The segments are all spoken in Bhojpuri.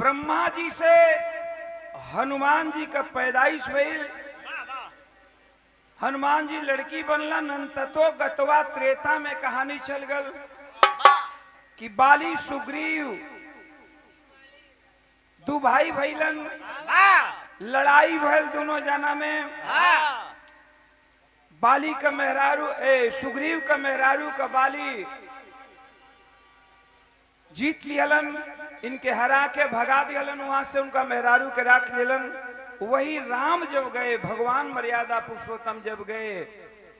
ब्रह्मा जी से हनुमान जी का पैदाइश हुई। हनुमान जी लड़की बनलन, अंततो गतवा त्रेता में कहानी चल गल कि बाली सुग्रीव दू भाई भैलन, लड़ाई भैल दोनों जना में। बाली का मेहरारू सुग्रीव का मेहरारू का बाली जीत लियलन, इनके हरा के भगा दियलन, वहां से उनका मेहरारू के राख लियलन। वही राम जब गए, भगवान मर्यादा पुरुषोत्तम जब गए,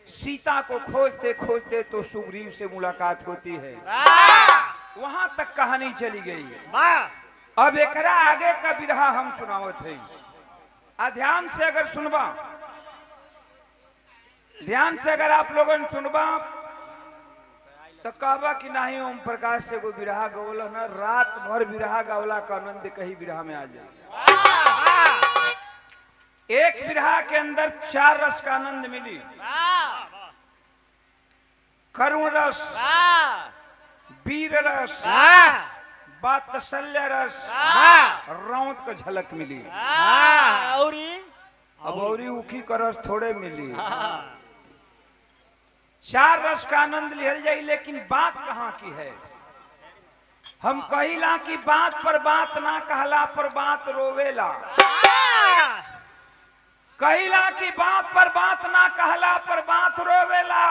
सीता को खोजते खोजते तो सुग्रीव से मुलाकात होती है। वहां तक कहानी चली गई। अब एकरा आगे का बिरहा हम सुनावत है। ध्यान से अगर सुनबा, ध्यान से अगर आप लोगों ने सुनबा तो कहबा कि नहीं ओम प्रकाश से कोई बिरहा गवल न, रात भर बिरहा गवला का आनंद कहीं बिरहा में आ जाए। एक बिरहा के अंदर 4 रस का आनंद मिली। करुण रस, वीर रस, वात्सल्य रस, रौंद का झलक मिली। अब औरी उखी का रस थोड़े मिली। 4 रस का आनंद लिहल जाई, लेकिन बात कहाँ की है। हम कहिला कि बात पर बात ना कहला पर बात रोवेला। कहिला कि बात पर बात ना कहला पर बात रोवेला।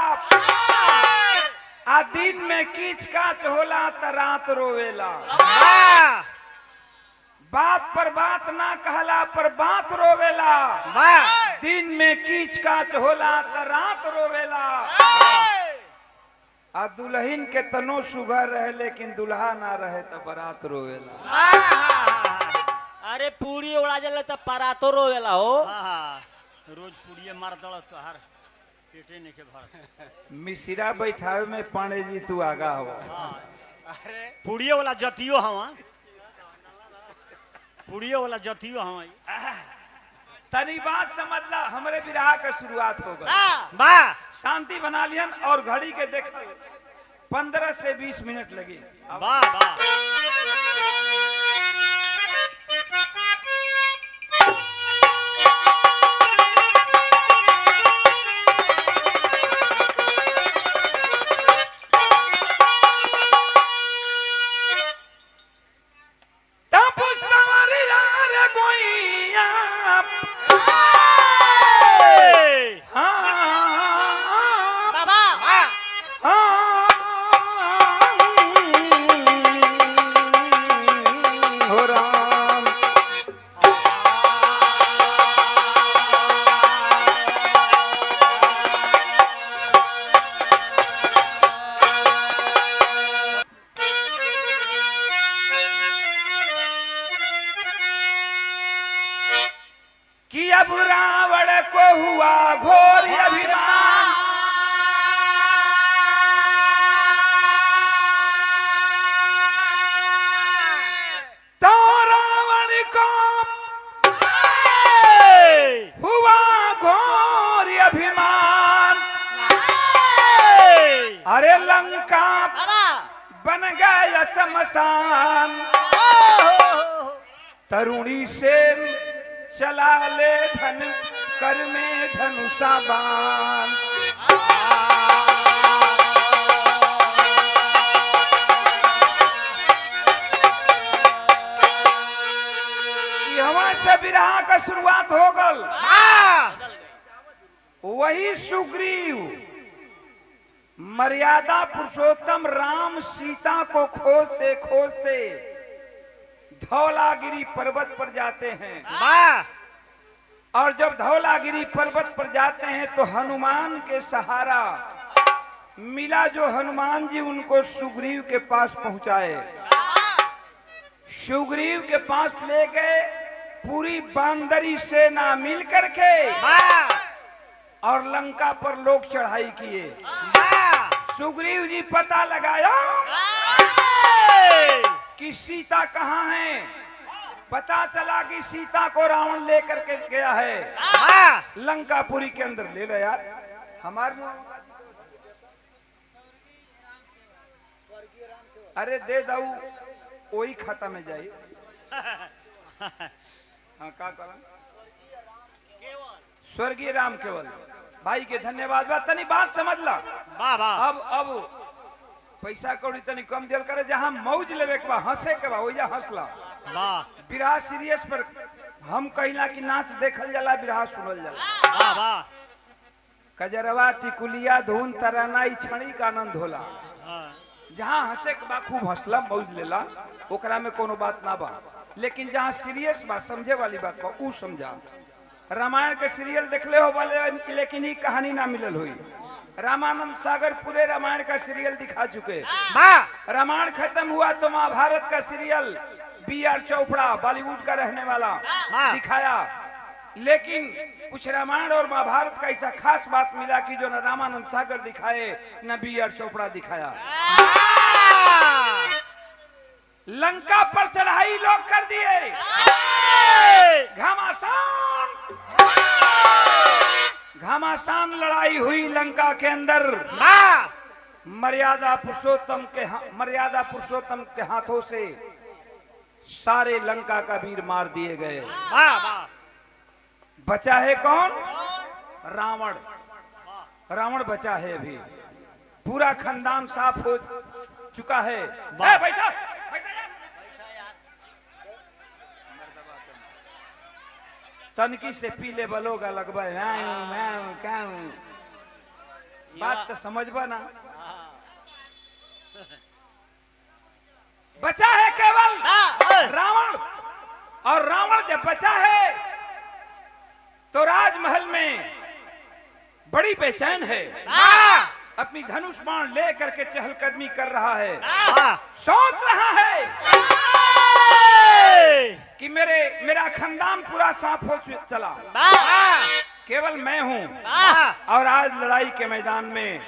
आ दिन में कीच काच होला त रात रोवेला। बात पर बात ना कहला पर बात रोवेला। दिन में कीच काच होला त रात रोवेला। आ दुल्हन के तनो सुघर रहे लेकिन दुल्हा ना रहे तो बारात रोवेला। अरे पूरी उड़ा जले तो परातो रोवेला हो। रोज पूड़िए मार दड़ तोहार पेटे नहीं के भर। मिसिरा बैठावे में पांडे जी तू आगा हो। अरे पूड़िए वाला जतियो हवा, पूड़िए वाला जतियो हवा। तनी बात समझला, हमरे बिरहा का शुरुआत हो गई। वाह, शांति बना लियन और घड़ी के देखते 15 से 20 मिनट लगे। वाह वाह। कि अब रावण को हुआ घोर अभिमान, तो रावण को हुआ घोर अभिमान। अरे लंका बन गया शमशान, तरुणी से चला ले धन कर में धनुषा बाण। यहाँ से बिरहा का शुरुआत हो गल। वही सुग्रीव मर्यादा पुरुषोत्तम राम सीता को खोजते खोजते धौलागिरी पर्वत पर जाते हैं। और जब धौलागिरी पर्वत पर जाते हैं तो हनुमान के सहारा मिला, जो हनुमान जी उनको सुग्रीव के पास पहुंचाए। सुग्रीव के पास ले गए, पूरी बांदरी सेना मिल करके और लंका पर लोग चढ़ाई किए। सुग्रीव जी पता लगाया कि सीता कहाँ है। पता चला कि सीता को रावण लेकर के गया है लंकापुरी के अंदर। ले लो यार हमारे, अरे दे दाऊ वही खाता में जाए। हाँ का कहला केवल स्वर्गीय राम केवल भाई के धन्यवाद बा तनी बात समझ ला। वाह वाह अब पैसा कौड़ी तनी कम दिल करे, जहाँ मौज लेवे के बा हंसे के बा ओइजा हंसला। वाह बिरहा सीरियस पर हम कहिला कि नाच देखल जाला, बिरहा सुनल जाला। वाह वाह कजरवा टिकुलिया धुन तराना ई क्षणिक का आनंद होला। हाँ, जहाँ हंसे के बा खूब हंसला मौज लेला, ओकरा में कोनो बात ना बा। लेकिन जहाँ सीरियस बा समझे वाली बात का ऊ समझा। रामायण के सीरियल देखले हो वाले, लेकिन ई कहानी ना मिलल हुई। रामानंद सागर पूरे रामायण का सीरियल दिखा चुके। वाह रामायण खत्म हुआ तो महाभारत का सीरियल B.R. चोपड़ा बॉलीवुड का रहने वाला दिखाया। लेकिन कुछ रामायण और महाभारत का ऐसा खास बात मिला कि जो न रामानंद सागर दिखाए न B.R. चोपड़ा दिखाया। लंका पर चढ़ाई लोग कर दिए, घमासान लड़ाई हुई लंका के अंदर। मर्यादा पुरुषोत्तम के हाथों से सारे लंका का वीर मार दिए गए। वाह वाह बचा है कौन? रावण। रावण बचा है अभी, पूरा खानदान साफ हो चुका है। बैठा तनकी से पीले बलोगा लगभग बात तो समझबा ना। बचा है केवल रावण, और रावण जब बचा है तो राजमहल में बड़ी बेचैन है। अपनी धनुष बाण ले करके चहलकदमी कर रहा है, सोच रहा है कि मेरा खानदान पूरा साफ हो चला, केवल मैं हूं और आज लड़ाई के मैदान में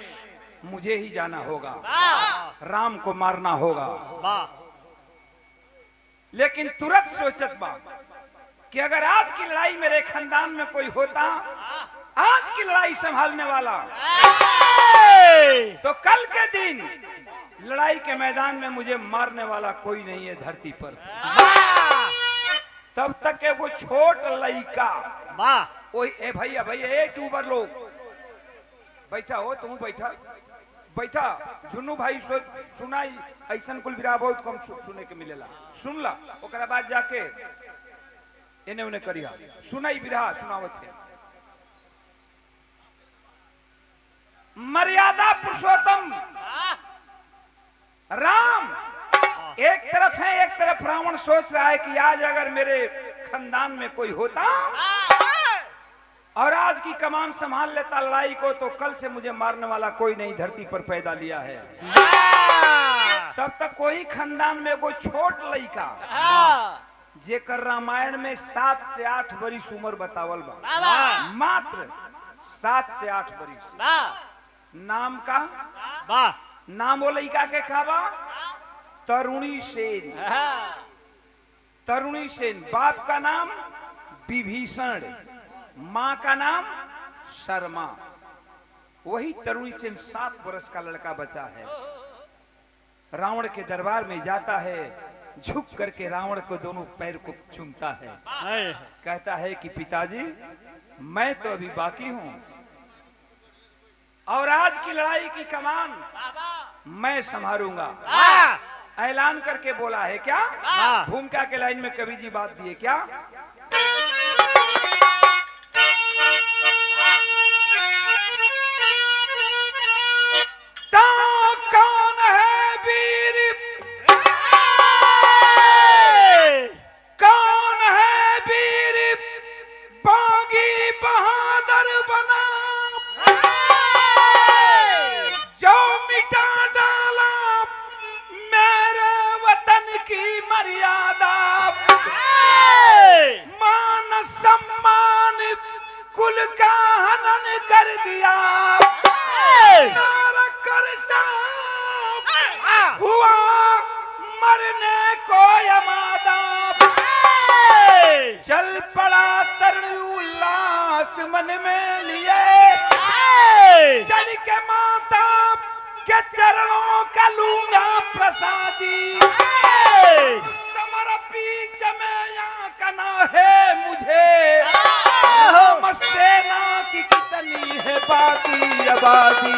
मुझे ही जाना होगा, राम को मारना होगा। लेकिन तुरंत सोचत बा कि अगर आज की लड़ाई मेरे खानदान में कोई होता, आज की लड़ाई संभालने वाला, तो कल के दिन लड़ाई के मैदान में मुझे मारने वाला कोई नहीं है धरती पर। तब तक के वो छोट लड़का वही ए भैया ए टूबर लोग बैठा हो, तुम बैठा झुन्नू भाई सुनाई ऐसा कुल बिरा बहुत कम सुने के मिलेला। सुन ला ओकरा बाद जाके एने उने करिया सुनाई बिरहा सुनावत है। मर्यादा पुरुषोत्तम राम एक तरफ है, एक तरफ रावण सोच रहा है कि आज अगर मेरे खानदान में कोई होता और आज की कमान संभाल लेता लड़ाई को, तो कल से मुझे मारने वाला कोई नहीं धरती पर पैदा लिया है। तब तक कोई खानदान में कोई छोट लड़का जेकर रामायण में 7 से 8 बरिस उम्र बतावल बा, मात्र 7 से 8 बरिस। नाम का नाम वो लड़का के खाबा तरुणी सेन। तरुणी सेन, बाप का नाम विभीषण, माँ का नाम शर्मा। वही तरुणी सेन 7 वर्ष का लड़का बचा है। रावण के दरबार में जाता है, झुक करके रावण को दोनों पैर को चूमता है, कहता है कि पिताजी मैं तो अभी बाकी हूं और आज की लड़ाई की कमान मैं संभालूंगा। ऐलान करके बोला है क्या? भूमिका के लाइन में कवि जी बात दिए क्या? तो कौन है वीर, कौन है वीर बागी बहादुर बना, जो मिटा डाला मेरे वतन की मर्यादा, मान सम्मान कुल का हनन कर दिया, हुआ मरने को यमादा, चल पड़ा तरुण उल्लास मन में लिए, चल के माता के चरणों का लूंगा प्रसादी, समर बीच में आंकना है मुझे, सेना की कितनी है बाती आबादी।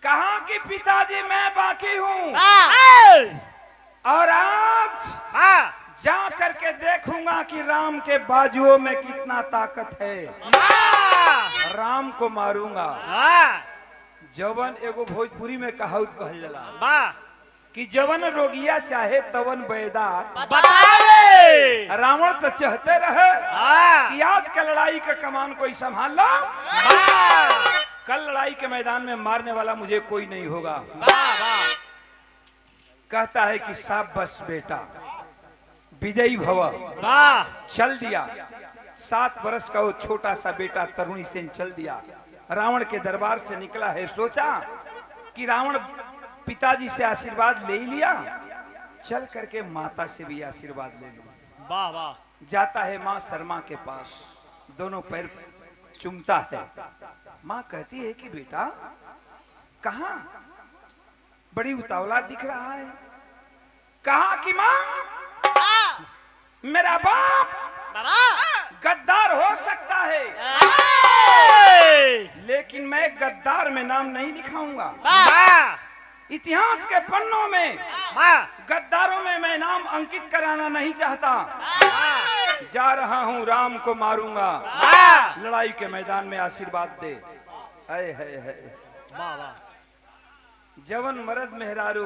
कहा कि पिताजी मैं बाकी हूँ, और आज जा करके देखूंगा कि राम के बाजुओं में कितना ताकत है, राम को मारूंगा। जवन एगो भोजपुरी में कहावत कहल जाला कि जवन रोगिया चाहे तवन बैदा। रावण तो चाहते रहे कि आज के लड़ाई का कमान कोई संभाल लो, कल लड़ाई के मैदान में मारने वाला मुझे कोई नहीं होगा। कहता है कि शाबाश बेटा, विजयी भव। चल दिया, 7 वर्ष का वो छोटा सा बेटा तरुणी सेन चल दिया, रावण के दरबार से निकला है। सोचा कि रावण पिताजी से आशीर्वाद ले लिया, चल करके माता से भी आशीर्वाद ले लिया। वाह वाह। जाता है माँ शर्मा के पास, दोनों पैर चूमता है। माँ कहती है कि बेटा कहाँ, बड़ी उतावला दिख रहा है। कहा कि माँ मेरा बाप गद्दार हो सकता है, लेकिन मैं गद्दार में नाम नहीं लिखाऊंगा। इतिहास के पन्नों में गद्दारों में मैं नाम अंकित कराना नहीं चाहता। जा रहा हूं, राम को मारूंगा, लड़ाई के मैदान में आशीर्वाद दे। है जवन मर्द मेहरारू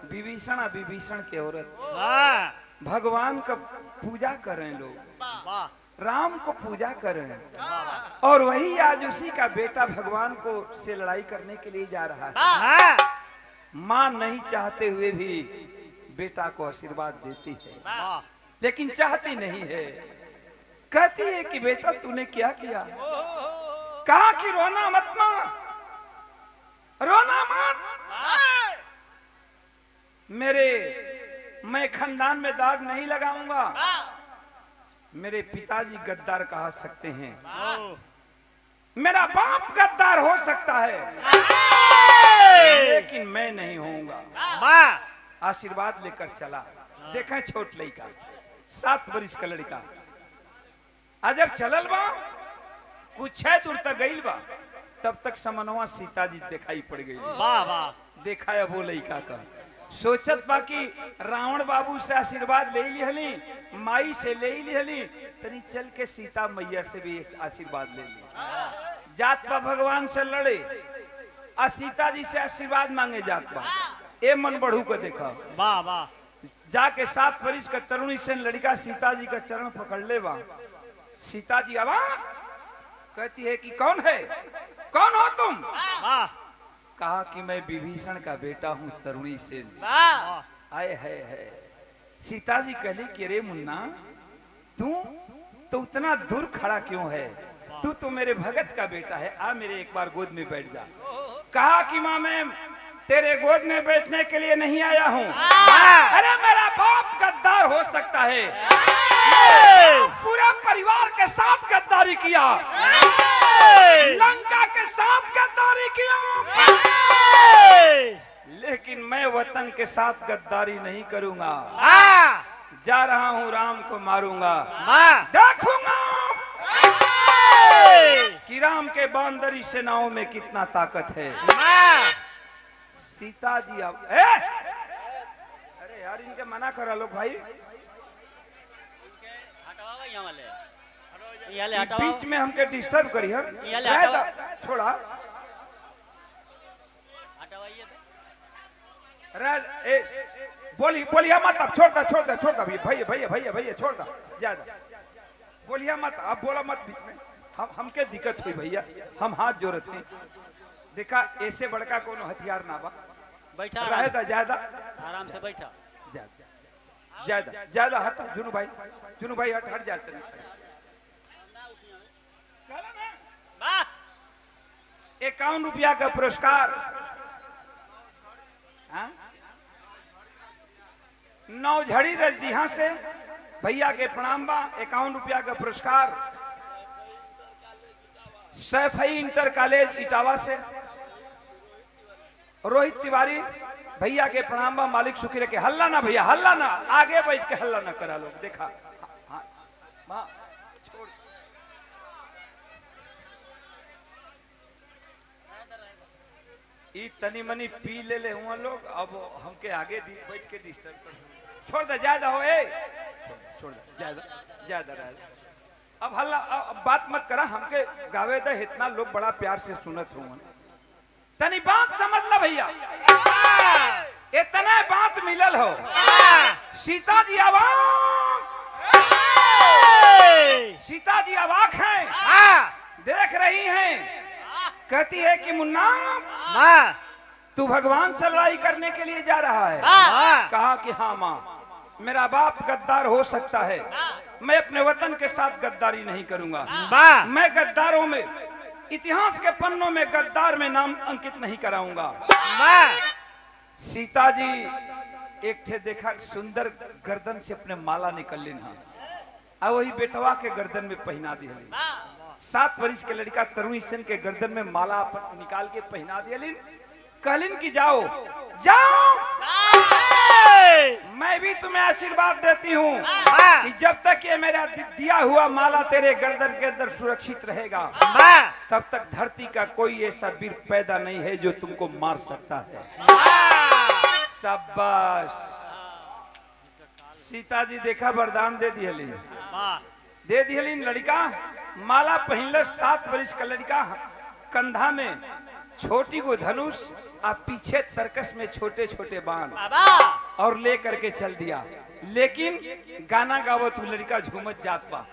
विभीषण विभीषण के औरत भगवान का पूजा करें लोग, राम को पूजा करें, और वही आज उसी का बेटा भगवान को से लड़ाई करने के लिए जा रहा है। माँ नहीं चाहते हुए भी बेटा को आशीर्वाद देती है, लेकिन चाहती नहीं है। कहती है कि बेटा तूने क्या किया। कहा कि रोना मत माँ, रोना मत। मैं खानदान में दाग नहीं लगाऊंगा। मेरे पिताजी गद्दार कहा सकते हैं, मेरा बाप गद्दार हो सकता है, लेकिन मैं नहीं होऊंगा। आशीर्वाद लेकर चला। देखें छोट लड़का, 7 वर्ष का लड़का, अजब चलल बा, कुछ है दूर तक गई बा, तब तक समनवा सीता जी दिखाई पड़ गई। देखा है वो लड़का का, सोचत बा कि रावण बाबू से आशीर्वाद ले लिहली, माई से ले लिहली, तनी चल के सीता मैया से भी आशीर्वाद ले ली। जात बा भगवान से लड़े, आ सीता जी से आशीर्वाद मांगे जात बा। ए मन बढ़ू को देखा, जाके 7 वर्ष का तरुणी से लड़का सीता जी का चरण पकड़ ले बा। सीता जी आवाज कहती है कि कौन है, कौन हो तुम। कहा कि मैं विभीषण का बेटा हूँ तरुणी सेन। आए है सीता जी कहली कि रे मुन्ना, तू तो उतना दूर खड़ा क्यों है, तू तो मेरे भगत का बेटा है, आ मेरे एक बार गोद में बैठ जा। कहा कि माँ मैं तेरे गोद में बैठने के लिए नहीं आया हूँ, अरे मेरा बाप गद्दार हो सकता है, पूरा परिवार के साथ गद्दारी किया, लंका के साथ गद्दारी किया, लेकिन मैं वतन के साथ गद्दारी नहीं करूंगा। जा रहा हूं, राम को मारूंगा, देखूंगा कि राम के बांदरी सेनाओं में कितना ताकत है। सीता जी अब अरे यार इनके मना करा लो भाई, बीच में हमके डिस्टर्ब करी है, छोड़ा बोलिया मत, अब छोड़ता भैया छोड़ता ज्यादा बोलिया मत, अब बोला मत बीच में, हमके दिक्कत हुई भैया, हम हाथ जोड़त हैं। देखा ऐसे बड़का कोनो हथियार ना बा, बैठा रहेगा ज्यादा आराम से बैठा, ज्यादा हट। जुनू भाई हट जाते हैं। 51 रुपया का पुरस्कार, 9 झड़ी रजदीहा से भैया के प्रणाम बा। 51 रुपया का पुरस्कार सैफई इंटर कॉलेज इटावा से। रोहित तिवारी भैया के प्रणाम बा, मालिक सुखी रखे। हल्ला ना भैया, हल्ला ना, आगे बैठ के हल्ला ना करा लोग। देखा हाँ, हाँ, छोड़। ई तनी मनी पी ले हुआ लोग, अब हमके आगे बैठ के डिस्टर्ब कर। छोड़ दे, ज्यादा हो ए, छोड़ दे, ज्यादा ज्यादा रह। अब हल्ला, अब बात मत करा, हमके गावे दे, इतना लोग बड़ा प्यार से सुनत हुआ। तनी बात समझ ला भैया, इतना बात मिलल हो। सीता जी अवाक, सीता जी अवाक हैं, देख रही हैं। कहती है कि मुन्ना तू भगवान से लड़ाई करने के लिए जा रहा है। कहा कि हाँ माँ, मेरा बाप गद्दार हो सकता है, मैं अपने वतन के साथ गद्दारी नहीं करूंगा। मैं गद्दारों में, इतिहास के पन्नों में गद्दार में नाम अंकित नहीं कराऊंगा। सीता जी एक थे देखा, सुंदर गर्दन से अपने माला निकल लेना, और वही बेटवा के गर्दन में पहना दी। 7 वर्ष के लड़का तरुणी सेन के गर्दन में माला निकाल के पहना दिया। कहलिन कि जाओ जाओ, मैं भी तुम्हें आशीर्वाद देती हूँ कि जब तक ये मेरा दिया हुआ माला तेरे गर्दन के अंदर सुरक्षित रहेगा, तब तक धरती का कोई ऐसा वीर पैदा नहीं है जो तुमको मार सकता है। शाबाश। सीता जी देखा, वरदान दे दिहलिन, दे दिहलिन। लड़का माला पहनले, 7 वर्ष का लड़का, कंधा में छोटी को धनुष और पीछे सर्कस में छोटे छोटे बाण, और ले करके चल दिया। लेकिन गाना गावत तू लड़का झूमत जात बा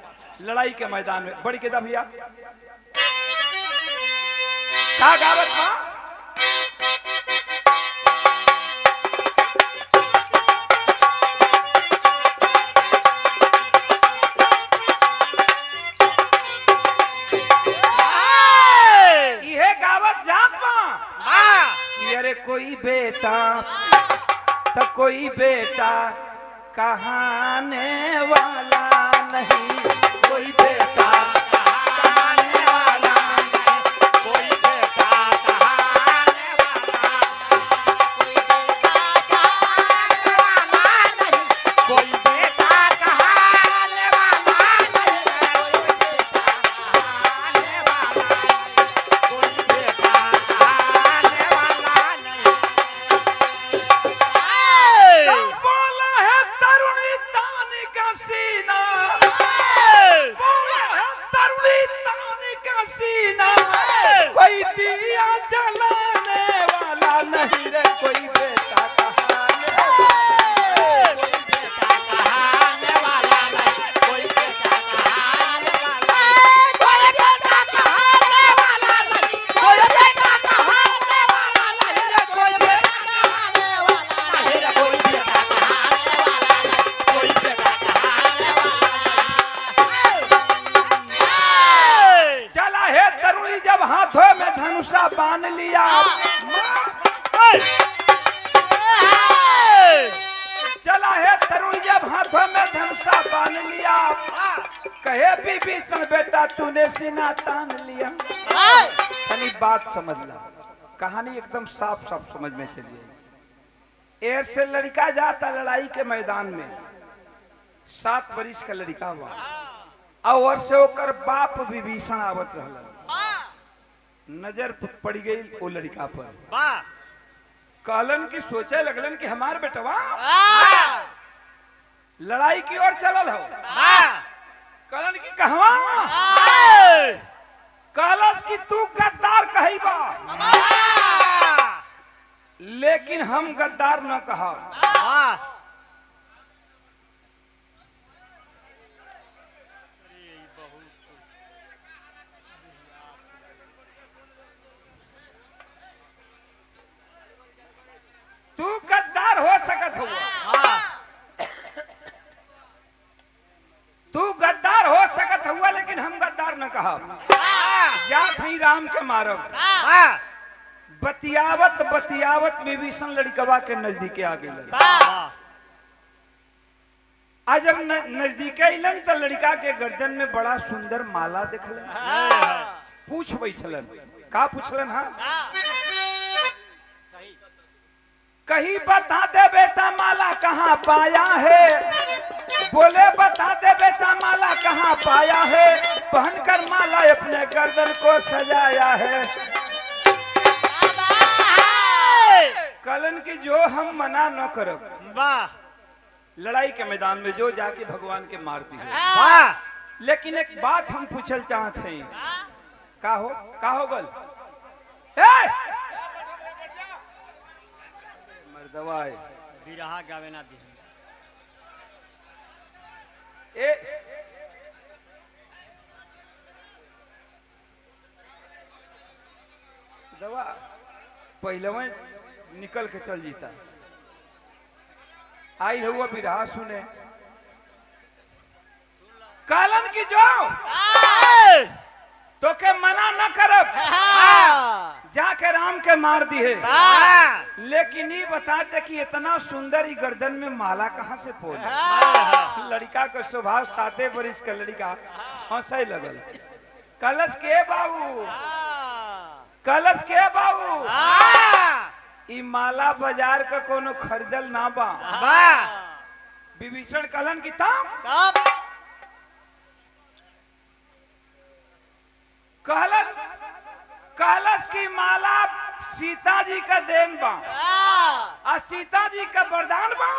लड़ाई के मैदान में। बड़ी केदा भैया का गावत बा? अरे कोई बेटा तो कोई बेटा कहाने वाला नहीं, कोई बेटा कहाने वाला नहीं, कोई बेटा कहाने वाला नहीं, कोई बेटा कहाने वाला नहीं, कोई बेटा कहाने वाला नहीं। बोला है तरुणी तानी का सीना, बोला है तरुणी तानी का सीना, कोई दिया जलाने वाला नहीं रे, कोई बेटा कहाने वाला नहीं, कोई बेटा कहाने वाला नहीं, कोई बेटा कहाने वाला नहीं, कोई बेटा कहाने वाला नहीं रे, कोई बेटा कहाने वाला नहीं रे, कोई बेटा कहाने वाला नहीं, कोई बेटा कहाने वाला नहीं। चला है तरुणी जब हाथों में धनुषा बांध लिया, चला है तरुणी जब हाथों में धनुषा बांध लिया, कहे विभीषण बेटा तूने सीना तान लिया। तनी बात समझ ला, कहानी एकदम साफ साफ समझ में चलिए। एर से लड़का जाता लड़ाई के मैदान में, 7 वर्ष का लड़का हुआ, और से होकर बाप विभीषण आवत रहलन। नजर पड़ गई वो लड़का पर, कहलन की सोचे लगलन कि हमार बेटवा लड़ाई की ओर चलल हो। कहलन की कहवा? कहलस कि तू गद्दार कही बा, लेकिन हम गद्दार न कहा। तू गद्दार हो सकत हुआ, तू गद्दार हो सकत हुआ, लेकिन हम गद्दार न कहा। या थी राम के मारब। बतियावत बतियावत विभीषण लड़कवा के नजदीके आ गए। आज जब नजदीके अलन तो लड़का के गर्दन में बड़ा सुंदर माला दिखल, पूछ बैठलन का पूछलन हा सही कहीं बता दे बेटा माला कहाँ पाया है बोले बता दे बेटा माला कहाँ पाया है पहनकर माला अपने गर्दन को सजाया है कलन की जो हम मना न करो वाह लड़ाई के मैदान में जो जाके भगवान के मारती है वाह लेकिन एक बात हम पूछल चाहते हैं का हो गल मर्दवा बिरहा गावे ना दी ए दवा पहलवा निकल के चल जीता आई हुआ बिरहा सुने कालन की जो तो के मना न करब जाके राम के मार दी है लेकिन ये बताते कि इतना सुंदर ही गर्दन में माला कहाँ से पोल लड़का का स्वभाव 7 बरिस का लड़का हंसे लगल कलश के बाबू कलश के बाबू ई माला बाजार का कोनो खरीदल ना बा विभीषण कलन की ताम कलश की माला सीता जी का देन बा और सीता जी का वरदान बा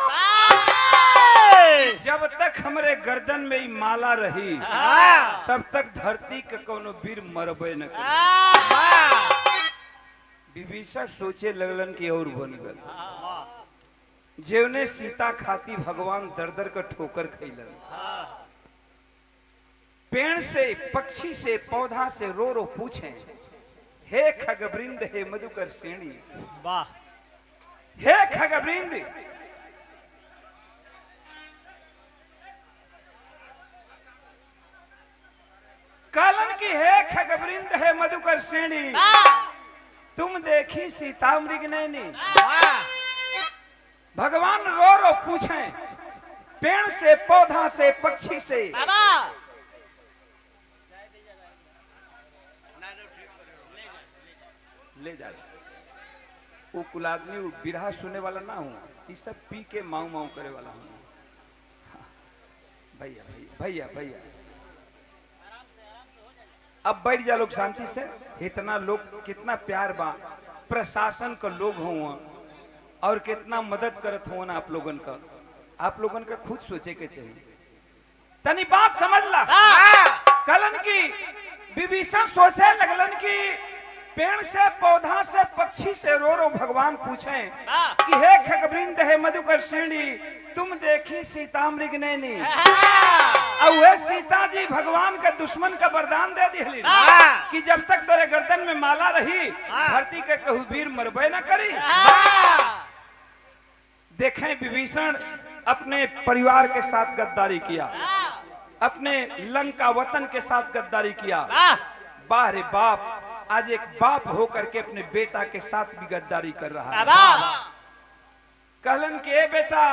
जब तक हमरे गर्दन में ई माला रही तब तक धरती के कोनो वीर मरबे न करे विभीषण सोचे लगलन की और बन गल जेवने सीता खाती भगवान दर दर का ठोकर खैलन पेड़ से पक्षी से पौधा से रो रो पूछे हे खगवृंद हे मधुकर श्रेणी वाह हे खगवृंद कालन की हे खगवृंद हे मधुकर श्रेणी तुम देखी सीता मृग नैनी भगवान रो रो पूछे पेड़ से पौधा से पक्षी से ले जा वो कुल आदमी वो बिरहा सुने वाला ना हूँ ये सब पी के माऊ माऊ करे वाला हूँ भैया भैया भैया भैया अब बैठ जा लोग शांति से इतना लोग कितना प्यार बा प्रशासन का लोग हुआ और कितना मदद करत हुआ ना आप लोगन का खुद सोचे के चाहिए तनी बात समझ ला कलन की विभीषण सोचे लगलन की पेड़ से पौधा से पक्षी से रो रो भगवान पूछे कि हे खगवृंद हे मधुकर श्रेणी तुम देखी सीता मृग नैनी और वह सीता जी भगवान के दुश्मन का वरदान दे दिली कि जब तक तेरे गर्दन में माला रही धरती के कहू वीर मरबे न करी देखें विभीषण अपने परिवार के साथ गद्दारी किया अपने लंका वतन के साथ गद्दारी किया वाह रे बाप आज एक बाप होकर के अपने बेटा के साथ भी गद्दारी कर रहा है कहलन के बेटा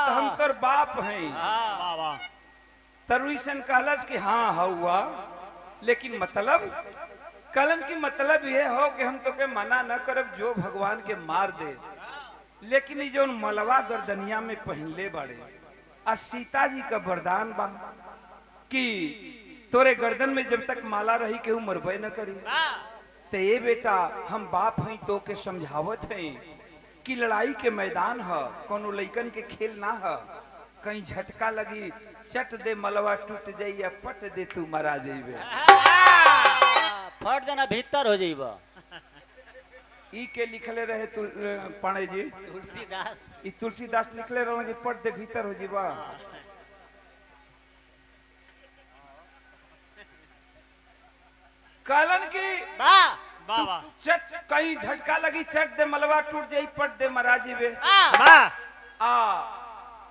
तो हम तोर बाप हैं तरुईसन कहलस कि हाँ हुआ लेकिन मतलब कहलन की मतलब यह हो कि हम तो के मना न करब जो भगवान के मार दे लेकिन ये जो मलवा गर्दनिया में पहनले बाड़े आ सीता जी का वरदान बा कि तोरे गर्दन में जब तक माला रही केहू मरबे न करी ते ये बेटा हम बाप हैं तो के समझावत हैं कि लड़ाई के मैदान है कोनो लइकन के खेल ना है कहीं झटका लगी चट दे मलवा टूट जाई या पट दे तू मरा जाइबे फट देना भीतर हो जाइबा ई के लिखले रहे पाणे जी तुलसीदास ई तुलसीदास लिखले रहे कि पट दे भीतर हो जाइबा कहलन की वाह वाह चट कहीं झटका लगी चट दे मलवा टूट जाई पट दे मरा जीवे वाह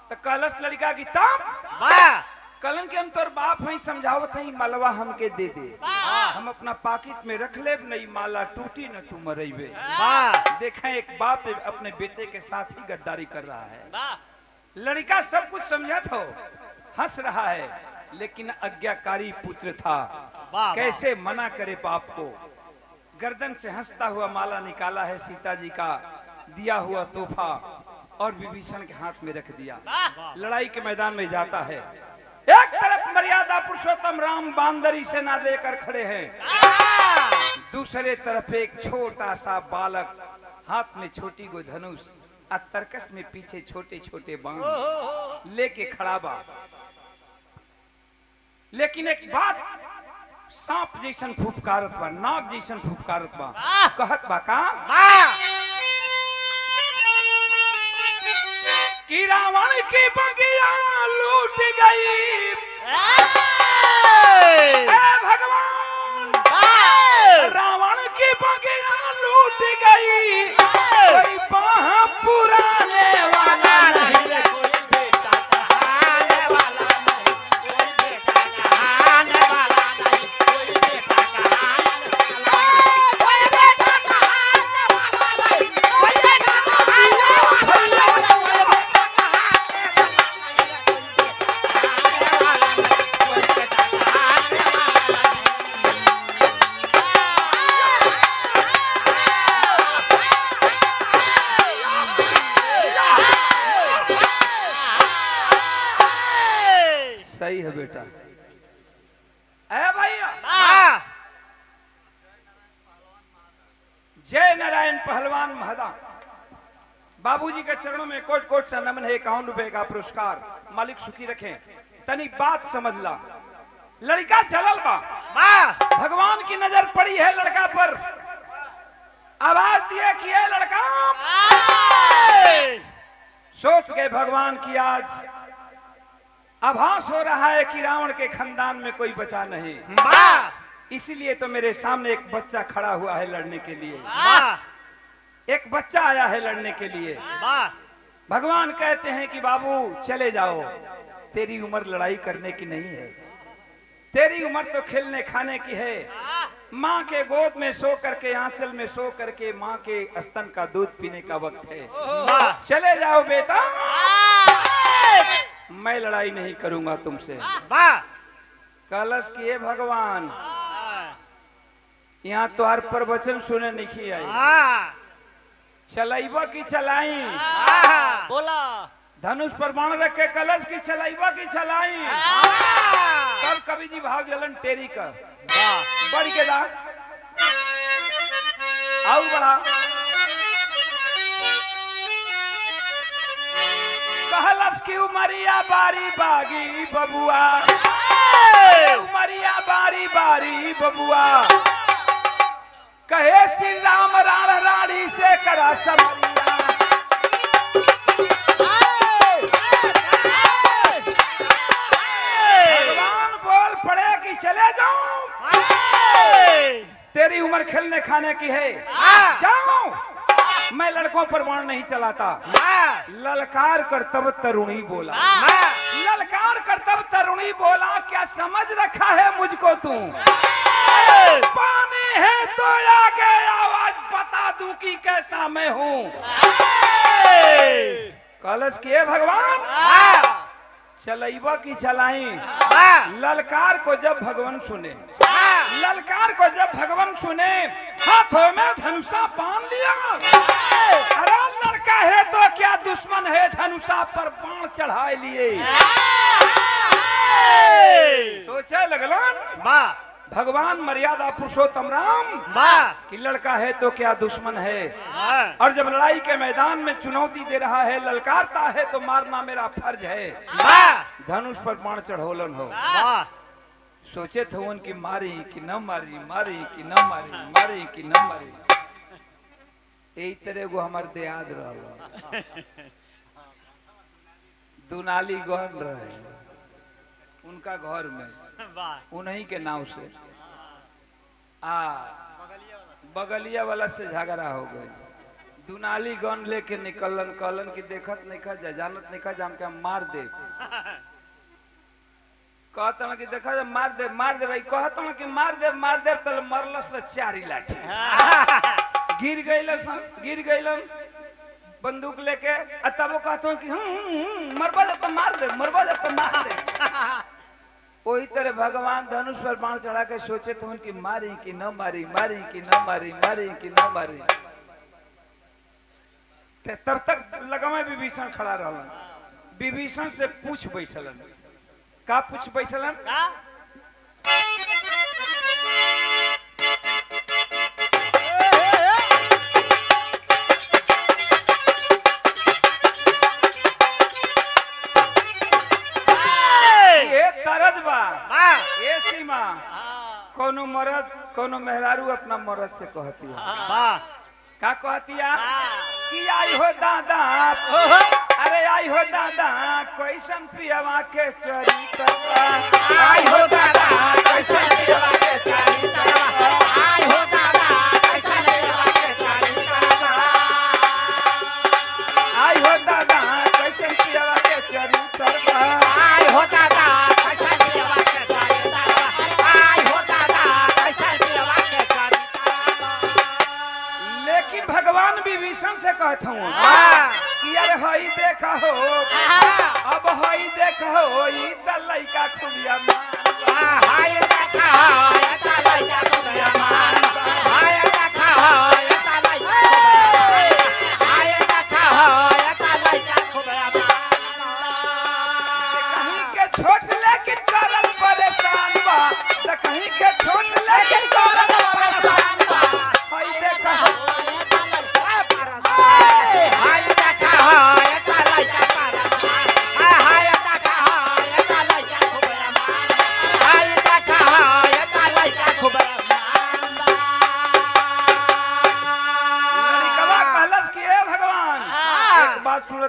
तो कहलस लड़का की ताप वाह कहलन के हम तोर बाप हैं समझावत हैं मलवा हमके दे दे हम अपना पाकिट में रख ले नहीं माला टूटी न तू मरेबे वाह देखें एक बाप अपने बेटे के साथ ही गद्दारी कर रहा है वाह लड़का सब कुछ समझत हो हंस रहा है लेकिन आज्ञाकारी पुत्र था। वाह, कैसे मना करे बाप को। गर्दन से हंसता हुआ माला निकाला है सीता जी का दिया हुआ तोहफा और विभीषण के हाथ में रख दिया। लड़ाई के मैदान में जाता है। एक तरफ मर्यादा पुरुषोत्तम राम बांदरी सेना लेकर खड़े हैं, दूसरे तरफ एक छोटा सा बालक हाथ में छोटी गो धनुष और तरकस में पीछे छोटे छोटे बाण लेके खड़ा बा। लेकिन एक बात, सांप जैसन फुफकारत बा, नाग जैसन फुफकारत बा। कहत बा का कि रावण की बगिया लूट गई, भगवान रावण की बगिया लूट गई, कोई बाह पुराने वाला नहीं। सही है बेटा। ए भैया, जय नारायण पहलवान महदा, बाबूजी के चरणों में कोट कोट सा नमन है। 51 रुपए का पुरस्कार, मालिक सुखी रखें। तनी बात समझ ला, लड़का चलल बा, भगवान की नजर पड़ी है लड़का पर, आवाज दिए कि ये लड़का, सोच गए भगवान की आज आभास हो रहा है कि रावण के खानदान में कोई बचा नहीं, इसीलिए तो मेरे सामने एक बच्चा खड़ा हुआ है लड़ने के लिए। एक बच्चा आया है लड़ने के लिए। भगवान कहते हैं कि बाबू चले जाओ, तेरी उम्र लड़ाई करने की नहीं है, तेरी उम्र तो खेलने खाने की है। माँ के गोद में सो करके, आंचल में सो करके माँ के स्तन का दूध पीने का वक्त है। चले जाओ बेटा, मैं लड़ाई नहीं करूंगा तुमसे। कलश किए भगवान, यहाँ तो हर प्रवचन सुने नहीं आई, चलाइबा की चलाई, बोला धनुष पर बाण रख के कलश की चलाइबा की चलाई। तब कवि जी भाव जलन टेरी का बढ़ के दा आओ बढ़ा। कहलस की उमरिया बारी बागी बबुआ, उमरिया बारी बारी बबुआ, कहे श्री राम राण रानी से करा समरिया। भगवान बोल पड़े कि चले जाऊं, तेरी उम्र खेलने खाने की है, जाओ। मैं लड़कों पर बाण नहीं चलाता। ललकार कर तब तरुणी बोला, ललकार कर तब तरुणी बोला, क्या समझ रखा है मुझको तू, पानी है तो आगे आवाज बता दूं कि कैसा मैं हूँ। कलश किए भगवान, चलाइबा की चलाई। ललकार को जब भगवान सुने, ललकार को जब भगवान सुने, हाथों में धनुषा बांध लिया। अरे लड़का है तो क्या दुश्मन है, धनुषा पर बाण चढ़ाए लिए। सोचे लगलन भगवान मर्यादा पुरुषोत्तम राम कि लड़का है तो क्या दुश्मन है, और जब लड़ाई के मैदान में चुनौती दे रहा है, ललकारता है तो मारना मेरा फर्ज है। धनुष पर बाण चढ़ोलन हो। सोचे थे उनकी मारी कि न मारी, मारी कि न मारी, मारी कि न मारी। यही तरह को हमारे देहात रहा, दुनाली गन रहे उनका घर में, उन्हीं के नाव से बगलिया वाला से झगड़ा हो गए। दुनाली गन लेके निकलन, कहलन की देखत नहीं खा, जानत नहीं खा, जाम के मार दे। कहता कि देखा मार दे, मार दे भाई, कहता कि मार दे तो मरल से 4 लाठी गिर गई बंदूक लेके। तब वो कहता कि मरबा जब तो मार दे, मरबा जब तो मार दे। वही तरह भगवान धनुष पर बाण चढ़ा के सोचे थे उनकी मारी कि न मारी, मारी कि न मारी, मारी कि न मारी। तब तक लगमे विभीषण खड़ा रहलन। विभीषण से पूछ बैठलन। का पूछ बैठलन? ये तरद बा ये सीमा कोनो मर्द कोनो मेहरारू अपना मर्द से कहती है। का कहती है कि आई हो दादा, अरे आई हो दादा कैसन पियवा के चरित्र, आई हो दादा कैसन पियवा के चरित्र, आई हो दादा कैसन पियवा के चरित्र, आई हो दादा कैसन पियवा के चरित्र, आई हो दादा कैसन पियवा के चरित्र, आई हो दादा कैसन पियवा के चरित्र। लेकिन भगवान विभीषण से कहता हूँ कि यार हई देखा हो, अब हई देखा हो ई त लइका खुबिया मान, हाय देखा हो ई त लइका खुबिया मान, हाय देखा हो ई त लइका, हाय देखा हो ई त लइका खुबिया मान। कहीं के छोट लेकिन करत परेशान बा, त कहीं के छोट लेकिन करत परेशान बा, हई देखा हो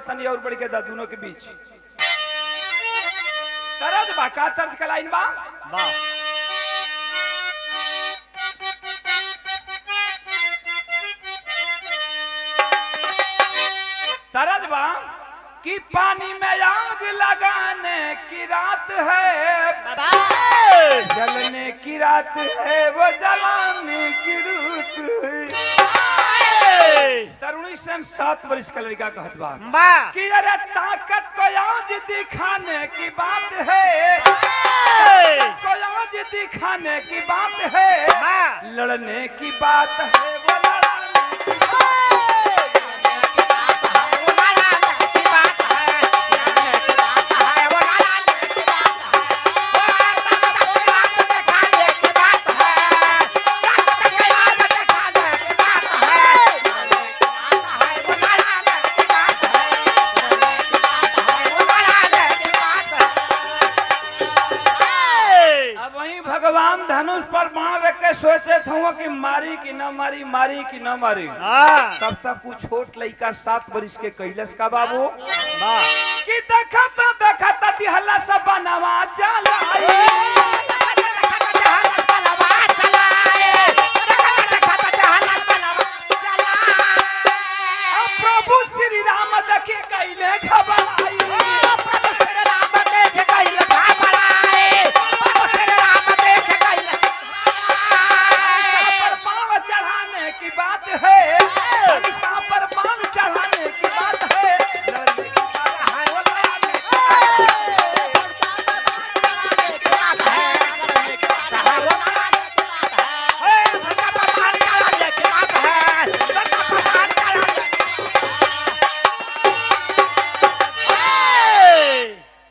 तनी और बढ़ के दोनों के बीच तरज बा। का तर्ज का लाइन बा? तरज बा कि पानी में आग लगाने की रात है, जलने की रात है वो जलाने की रुत है। तरुणी सन 7 वर्ष का लड़का कहत बा कि अरे ताकत को आज दिखाने की बात है, को आज दिखाने की बात है, लड़ने की बात है वो लड़ाने की बात है। धनुष पर बाण रख के सोचे थे कि मारी कि न मारी, मारी कि न मारी। तब तक कुछ छोट लड़का 7 वर्ष के कैलस का बाबू कि देखता दिहला सब बनवा प्रभु श्री राम देखे कैले घबराई,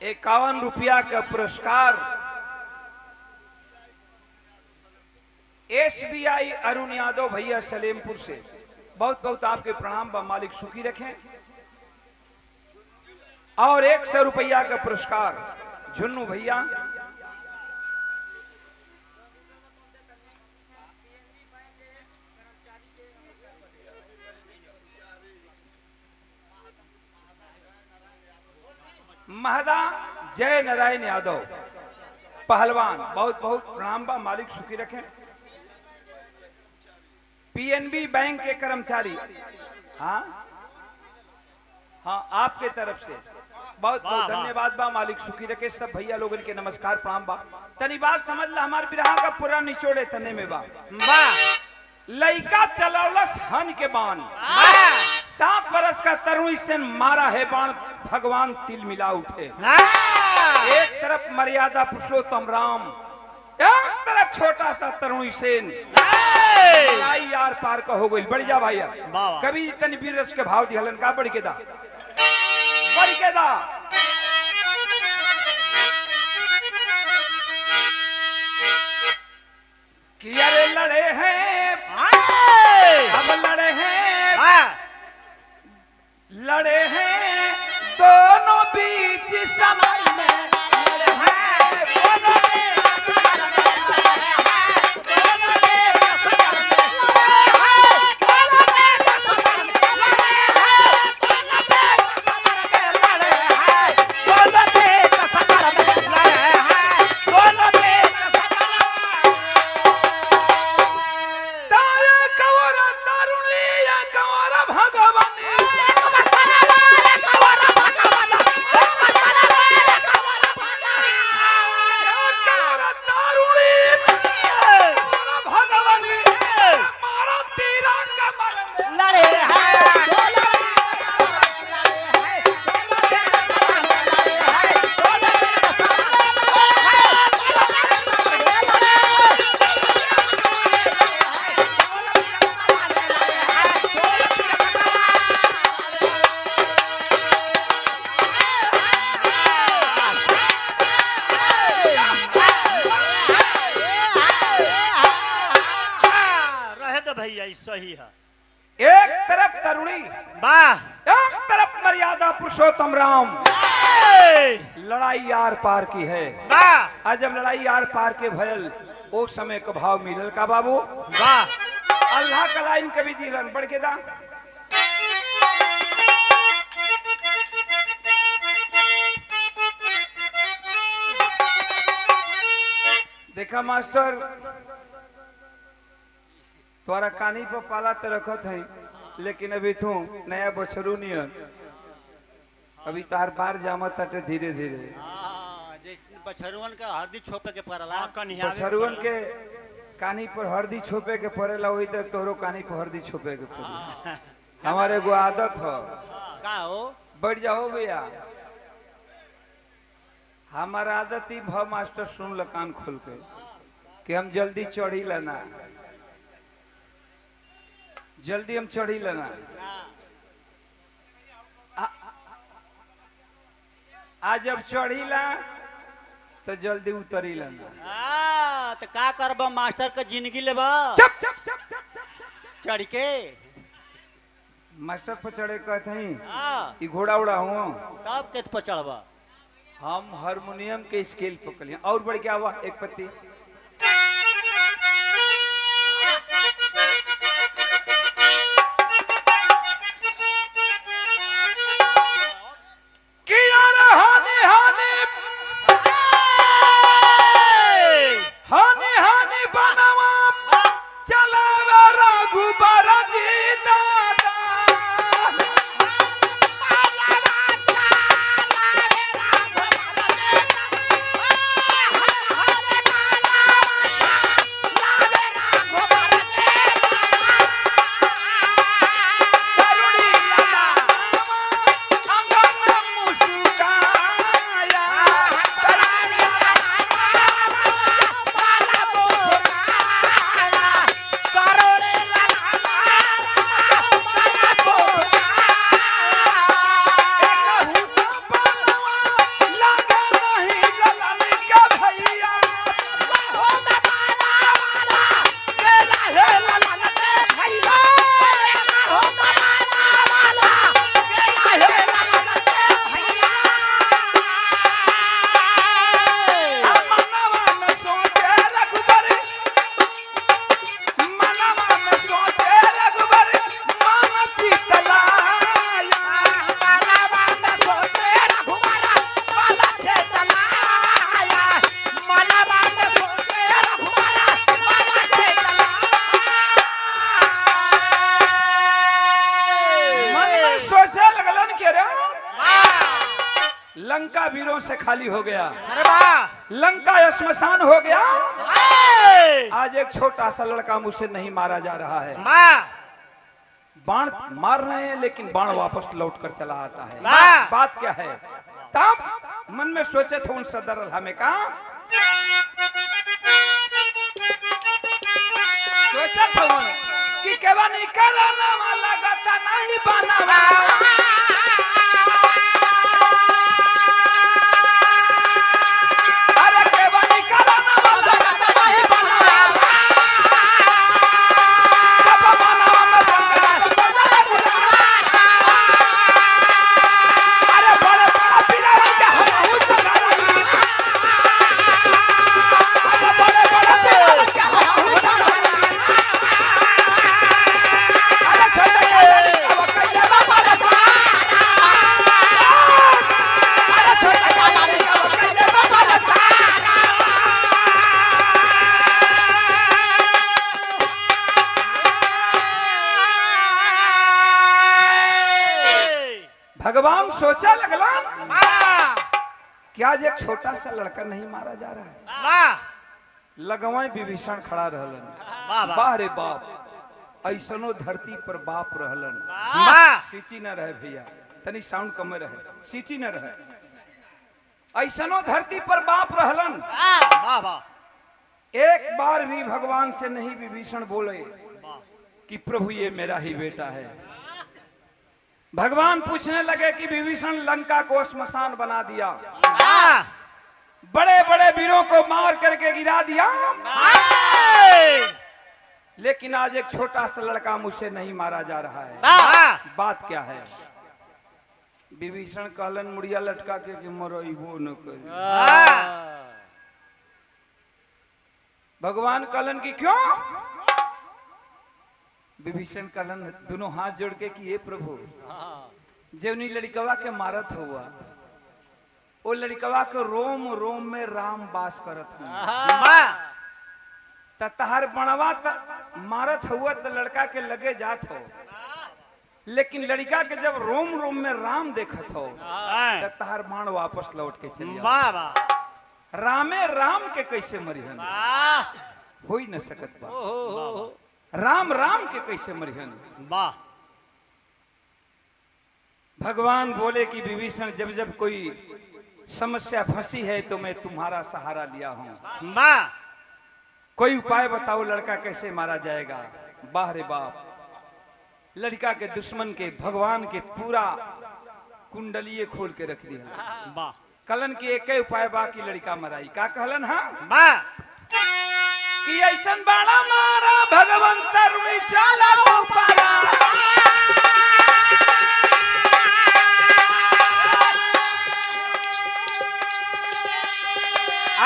₹51 का पुरस्कार SBI अरुण यादव भैया सलेमपुर से बहुत बहुत आपके प्रणाम बा, मालिक सुखी रखें। और ₹100 का पुरस्कार झुन्नू भैया महदा जय नारायण यादव पहलवान बहुत बहुत प्रणाम बा, मालिक सुखी रखें। PNB बैंक के कर्मचारी हाँ आपके तरफ से बहुत बहुत धन्यवाद बा, मालिक सुखी रखे। सब भैया लोगन के नमस्कार प्रणाम बा। तनी बात समझ ला, हमारे बिरहा का पूरा निचोड़े तने में बा लइका चलौलस हन के बाण, 7 बरस का तरुणी से मारा है बाण, भगवान तिल मिला उठे। एक तरफ मर्यादा पुरुषोत्तम राम, एक तरफ छोटा सा तरुणी सेन। लड़ाई यार पार का हो गई। बढ़ जा भैया, वाह। कभी तनी वीर रस के भाव दिहलन का बढ़ के दा, बढ़ के दा। कि अरे लड़े हैं, अब लड़े हैं, लड़े हैं दोनों बीच समर में, लड़े हैं दोनों बीच समर में, लड़े हैं दोनों बीच समर में, लड़े हैं दोनों बीच समर में, लड़े हैं दोनों बीच समर में, लड़े हैं दोनों बीच समर में, लड़े हैं दोनों बीच समर में। तारा कंवर तरुणी या कंवर भगवानी, सही है। एक तरफ तरुणी, वाह, एक तरफ मर्यादा पुरुषोत्तम राम। लड़ाई यार पार की है। वाह आज जब लड़ाई यार पार के भयल ओ समय का भाव मिलल का बाबू। वाह, अल्लाह का लाइन कभी दिलन बढ़ के दा। देखा मास्टर, तोरा कानी पर पाला तो रखत है, लेकिन अभी तू नया बछरू नियन, अभी तार बार जामत तटे धीरे धीरे। जैसे बछरुअन का हरदी छोपे के पड़ला, बछरुअन के कानी पर हरदी छोपे के पड़ेला, वही तरह तोरो कानी पर हरदी छोपे के पड़ेला। हमारे एगो आदत हो। का हो? बैठ जाओ भैया। हमारा आदत ही भ मास्टर, सुन ल कान खोल के, कि हम जल्दी चढ़ी लेना, जल्दी हम चढ़ी लेना। आज जब चढ़ी ला तो जल्दी उतरी लेना। तो का करब मास्टर का जिंदगी लेबा? चुप चुप चुप चुप चढ़ के मास्टर पर चढ़े कहते हैं हाँ, ई घोड़ा उड़ा हूँ, तब के पर चढ़बा? हम हारमोनियम के स्केल पकड़ लिया। और बढ़ क्या हुआ? एक पत्ती लंका वीरों से खाली हो गया। अरे वाह, लंका श्मशान हो गया। आज एक छोटा सा लड़का मुझसे नहीं मारा जा रहा है। बाण मार रहे हैं लेकिन बाण वापस लौट कर चला आता है। बात क्या है? तब मन में सोचे थे उन सदर हमें कहा सोचा था उन कि केवा नहीं कराना वाला गता नहीं बनावा अरे केवा नहीं कराना वाला गता नहीं बनावा कब बनावा मैं बंदा अरे बड़ा बड़ा पीला रंग का हम उस सगारा अरे बड़ा बड़ा पीला रंग का हम उस सगारा भगवान सोचा लगला कि आज एक छोटा सा लड़का नहीं मारा जा रहा है लगवाए विभीषण खड़ा रहलन वाह रे बाप ऐसनो धरती पर बाप रहलन सीटी न रहे भैया तनी साउंड कम रहे सीटी न रहे ऐसनो धरती पर बाप रहलन एक बार भी भगवान से नहीं विभीषण बोले कि प्रभु ये मेरा ही बेटा है भगवान पूछने लगे कि विभीषण लंका को श्मशान बना दिया बड़े बड़े वीरों को मार करके गिरा दिया लेकिन आज एक छोटा सा लड़का मुझसे नहीं मारा जा रहा है बात क्या है विभीषण कहलन मुड़िया लटका के कि मरइबो न कर भगवान कहलन कि क्यों विभीषण कहलन दोनों हाथ जोड़ के कि ये प्रभु जेवनी लड़कवा के मारत हुआ वो लड़कवा के रोम रोम में राम वास करत हुआ तहर बनवा मारत हुआ तो लड़का के लगे जात हो लेकिन लड़का के जब रोम रोम में राम देखत हो तो तहर बाण वापस लौट के चली रामे राम के कैसे मरिहन हो ही न सकत बा राम राम के कैसे मरिहन वाह भगवान बोले कि विभीषण जब जब कोई समस्या फंसी है तो मैं तुम्हारा सहारा लिया हूं वाह कोई उपाय बताओ लड़का कैसे मारा जाएगा बाह रे बाप लड़का के दुश्मन के भगवान के पूरा कुंडलिये खोल के रख दिया वाह कलन की एक ही उपाय बाकी लड़का मराई का कहलन हाँ वाह कि ऐसन बाड़ा मारा भगवंत रुई चाला ऊपरा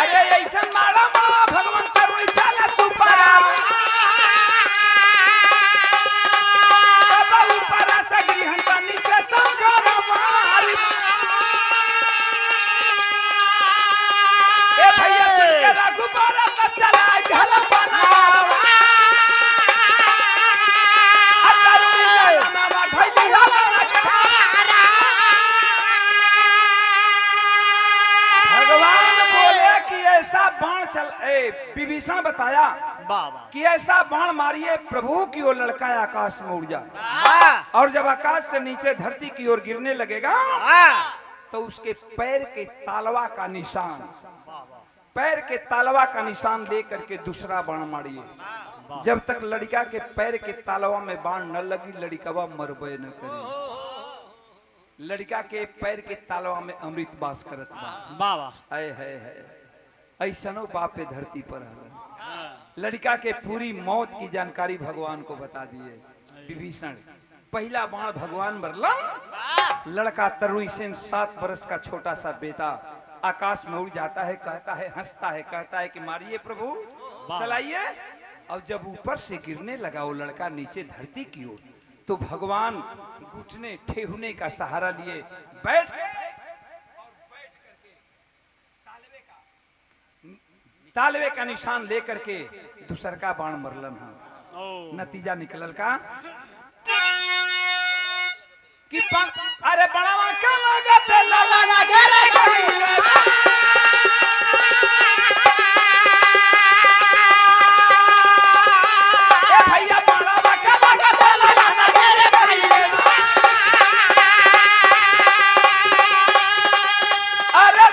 अरे ऐसन बाड़ा मारा भगवंत रुई चाला ऊपरा तब ऊपरा से गृहंता नीचे संकर मारी ए भैया तुझके रघुबरा तब चला घला बना भगवान बोले कि ऐसा बाण चल विभीषण बताया कि ऐसा बाण मारिए प्रभु की ओर लड़का आकाश में उड़ जाए और जब आकाश से नीचे धरती की ओर गिरने लगेगा तो उसके पैर के तालवा का निशान पैर के तालवा का निशान लेकर के दूसरा बाण मारिए जब तक लड़का के पैर के तालवा में बाण न लगी लड़कवा मरबे न करे लड़का के पैर के तालवा में अमृत वास करत बा है ऐसनो बापे धरती पर है लड़का के पूरी मौत की जानकारी भगवान को बता दिए विभीषण पहला बाण भगवान मरला लड़का तरुई सेन 7 वर्ष का छोटा सा बेटा आकाश में उड़ जाता है कहता है हंसता है कहता है कि मारिए प्रभु चलाइए और जब ऊपर से गिरने लगा वो लड़का नीचे धरती की ओर तो भगवान घुटने ठेहुने का सहारा लिए बैठ तालवे का निशान लेकर के दूसर का बाण मरलन नतीजा निकलल का कि अरे बड़ावा का लागत लगा रे भैया बड़ावा का लागत लगा रे अरे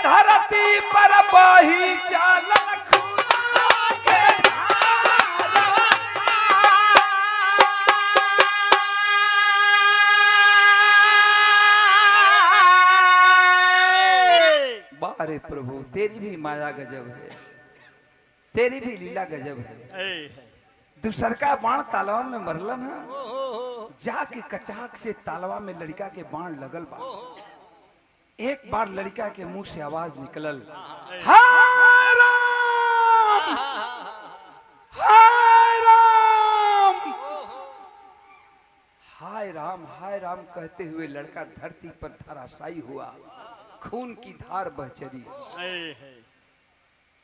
प्रभु तेरी भी माया गजब है, तेरी भी लीला गजब है। ए, दूसर का बाण तालवा में मरलन है, जाके कचाक से तालवा में लड़का के बाण लगल बा। एक बार लड़का के मुंह से आवाज निकलल, हाय राम हाय राम हाय राम हाय राम कहते हुए लड़का धरती पर धराशायी हुआ, खून की धार बह चली। ए,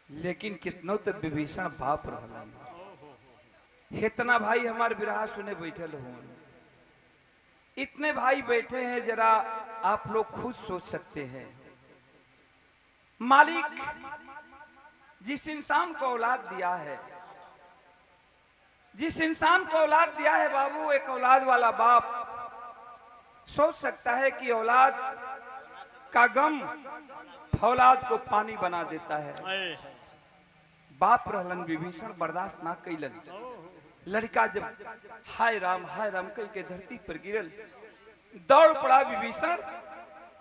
लेकिन कितनो तो विभीषण बाप रहलन। इतना भाई हमारे विराह सुने बैठल हो, इतने भाई बैठे हैं, जरा आप लोग खुद सोच सकते हैं। मालिक जिस इंसान को औलाद दिया है, जिस इंसान को औलाद दिया है बाबू, एक औलाद वाला बाप सोच सकता है कि औलाद का गम फौलाद को पानी बना देता है। ए, बाप रहलन विभीषण बर्दाश्त ना कैलन। लड़का जब हाय राम कह के धरती पर गिरल, दौड़ पड़ा विभीषण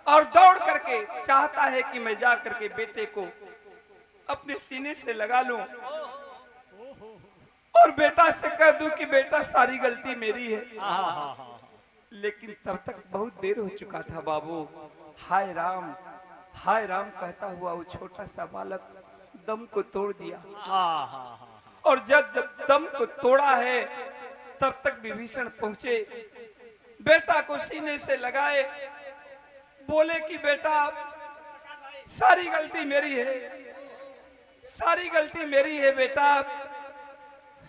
और दौड़ करके चाहता है कि मैं जा करके बेटे को अपने सीने से लगा लूं और बेटा से कह दूं कि बेटा सारी गलती मेरी है। लेकिन तब तक बहुत देर हो चुका था बाबू। हाय राम कहता हुआ वो छोटा सा बालक दम को तोड़ दिया। और जब दम को तोड़ा है तब तक विभीषण पहुंचे, बेटा को सीने से लगाए, बोले कि बेटा सारी गलती मेरी है, सारी गलती मेरी है बेटा।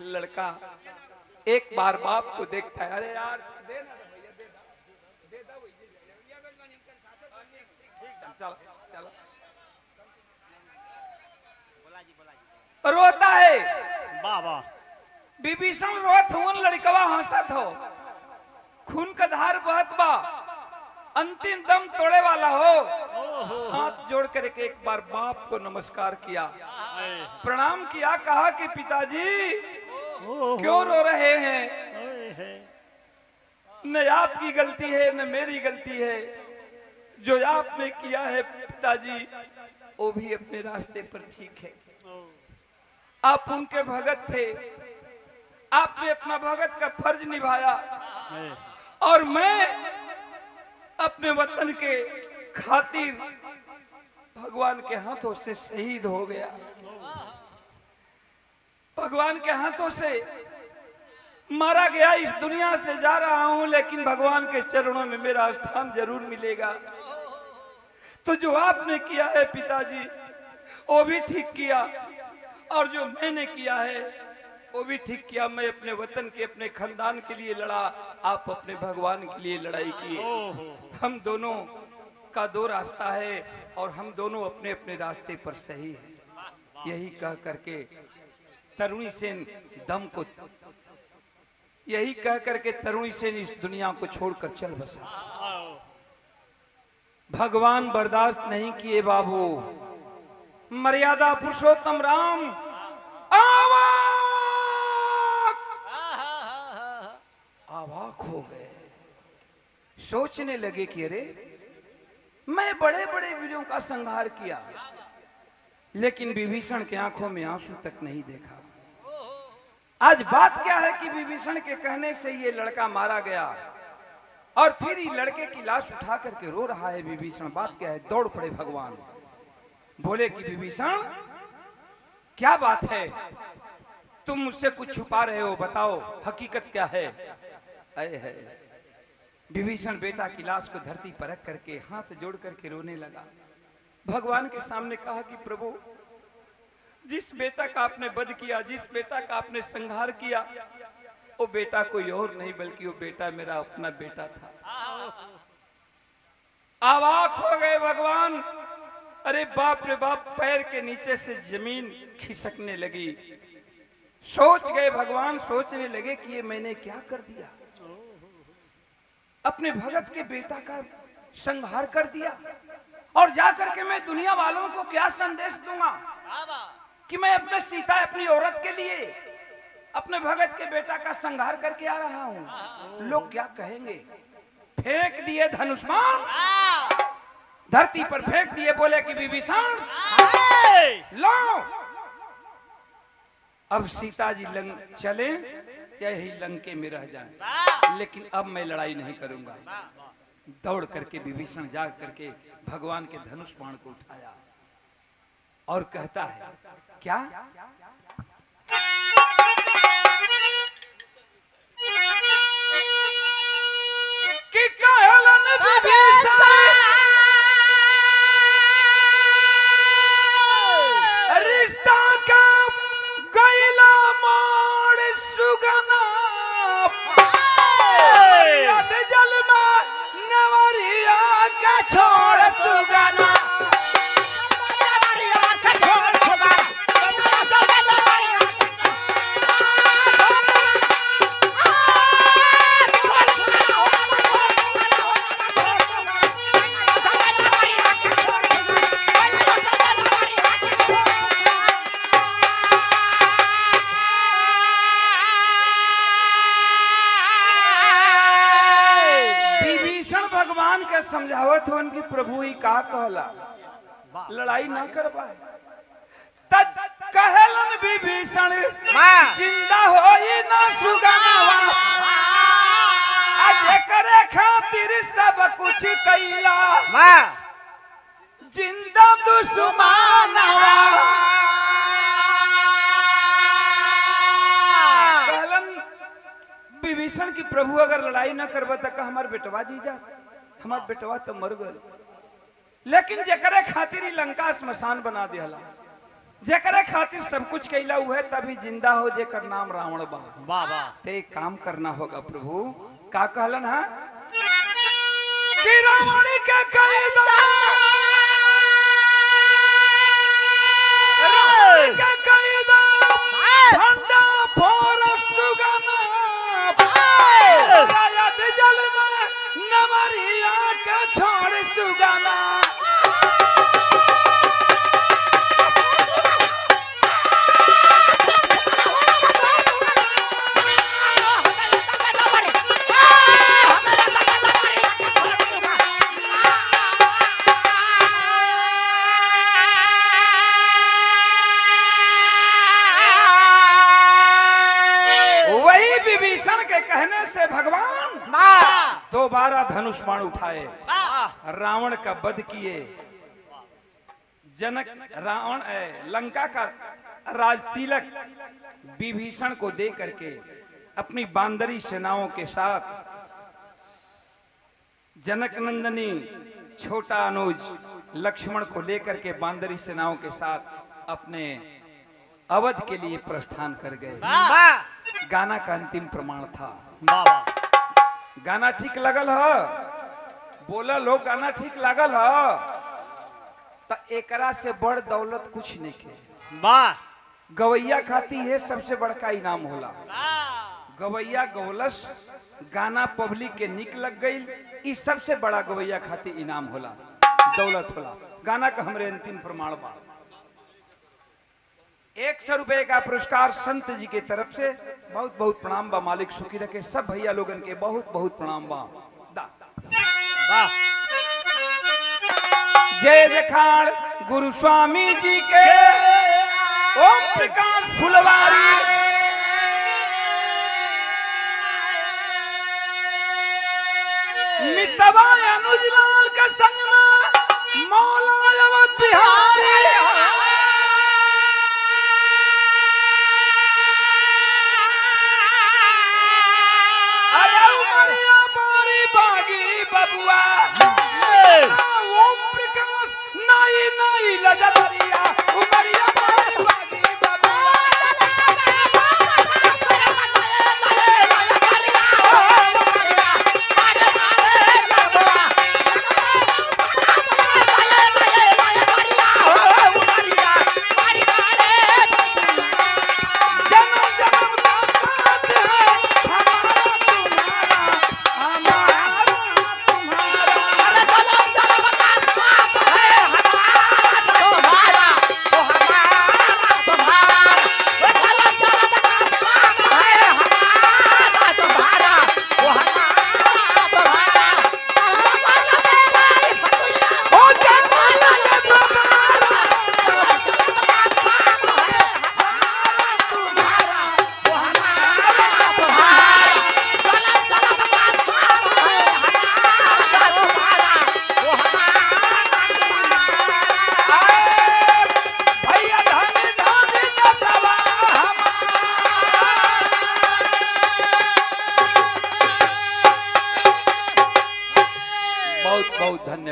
लड़का एक बार बाप को देखता है, अरे यार दे ना भैया, दे दो चलो चलो, रोता है बाबा विभीषण रोत हुन, लड़कवा हंसत हो, खून का धार बहत बा, अंतिम दम तोड़े वाला हो। हाथ जोड़ कर के एक बार बाप को नमस्कार किया, प्रणाम किया, कहा कि पिताजी क्यों रो रहे हैं? न आपकी गलती है न मेरी गलती है, जो आपने किया है पिताजी वो भी अपने रास्ते पर ठीक है। आप उनके भगत थे, आपने अपना भगत का फर्ज निभाया और मैं अपने वतन के खातिर भगवान के हाथों से शहीद हो गया। भगवान के हाथों से मारा गया, इस दुनिया से जा रहा हूं, लेकिन भगवान के चरणों में मेरा स्थान जरूर मिलेगा। तो जो आपने किया है पिताजी वो भी ठीक किया, और जो मैंने किया है वो भी ठीक किया। मैं अपने वतन के, अपने खानदान के लिए लड़ा, आप अपने भगवान के लिए लड़ाई किए। हम दोनों का दो रास्ता है और हम दोनों अपने अपने रास्ते पर सही हैं। यही कह करके तरुणी सेन दम को, यही कह करके तरुणी सेन इस दुनिया को छोड़कर चल बसा। भगवान बर्दाश्त नहीं किए बाबू। मर्यादा पुरुषोत्तम राम अवाक हो गए, सोचने लगे कि अरे मैं बड़े बड़े वीरों का संहार किया, लेकिन विभीषण के आंखों में आंसू तक नहीं देखा। आज बात क्या है कि विभीषण के कहने से ये लड़का मारा गया और फिर ये लड़के की लाश उठा करके रो रहा है विभीषण। बात क्या है? दौड़ पड़े भगवान, बोले कि विभीषण क्या बात है, तुम मुझसे कुछ छुपा रहे हो, बताओ हकीकत क्या है? अरे है विभीषण बेटा की लाश को धरती पर रख करके हाथ जोड़ करके रोने लगा। भगवान के सामने कहा कि प्रभु, जिस बेटा का आपने वध किया, जिस बेटा का आपने संहार किया, वो बेटा कोई और नहीं बल्कि वो बेटा मेरा अपना बेटा था। अवाक हो गए भगवान। अरे बाप रे बाप, पैर के नीचे से जमीन खिसकने लगी। सोच गए भगवान, सोचने लगे कि ये मैंने क्या कर दिया, अपने भगत के बेटा का संहार कर दिया, और जाकर के मैं दुनिया वालों को क्या संदेश दूंगा कि मैं अपने सीता, अपनी औरत के लिए अपने भगत के बेटा का संहार करके आ रहा हूं। लोग क्या कहेंगे? फेंक दिए धनुष्मान धरती पर फेंक दिए, बोले कि विभीषण लो, अब सीता जी चले यही लंके में रह जाएं, लेकिन अब मैं लड़ाई नहीं करूंगा। दौड़ करके विभीषण जाग करके भगवान के धनुष बाण को उठाया और कहता है क्या, कि कहलन विभीषण रिश्ता का गैला मोड़ सुगना, जल में नवरिया का छोड़ सुगना। भगवान के समझावत हो उनकी प्रभु ही का कहला, लड़ाई ना कर पाए। तद कहलन विभीषण जिंदा होई ना सुगनावा, आज करे खातिर सब कुछ कैला, जिंदा दुश्मनवा। कहलन विभीषण की प्रभु अगर लड़ाई ना करबा तक हमार बेटवा जी जा, हमार बेटवा तो मर गए, लेकिन जेकरे खातिर लंका स्मशान बना दिया, जेकरे खातिर सब कुछ कैला हुआ है, तभी जिंदा हो, जेकर नाम रावण बा। बाबा ते काम करना होगा प्रभु। का कहलन है कि रावण के कैदा, रावण के कैदा झंडा फोर सुगना, जल में नवरिया के छोड़ सुगना। वही विभीषण के कहने से भगवान दोबारा धनुष बाण उठाए, रावण का वध किए। जनक रावण लंका का राज तिलक विभीषण को दे करके अपनी बांदरी सेनाओं के साथ जनक नंदनी छोटा अनुज लक्ष्मण को लेकर के बांदरी सेनाओं के साथ अपने अवध के लिए प्रस्थान कर गए। गाना का अंतिम प्रमाण था। बाबा गाना ठीक लगल हो, बोला लोग गाना ठीक लागल हो, तो एकरा से बड़ दौलत कुछ नहीं के। गवैया खाती है सबसे बड़का इनाम होला। गवैया गौलस, गाना पब्लिक के निक लग गई, इस सबसे बड़ा गवैया खाती इनाम होला, दौलत होला। गाना का हमरे अंतिम प्रमाण बा। 100 रुपए का पुरस्कार संत जी के तरफ से। बहुत बहुत प्रणाम बा, मालिक सुखी रखे। सब भैया लोगन के बहुत बहुत प्रणाम बा। जय जखाड़ गुरु स्वामी जी के, ओम प्रकाश फुलवारी। मितवा अनुज लाल के संग में मौला अवध बिहार।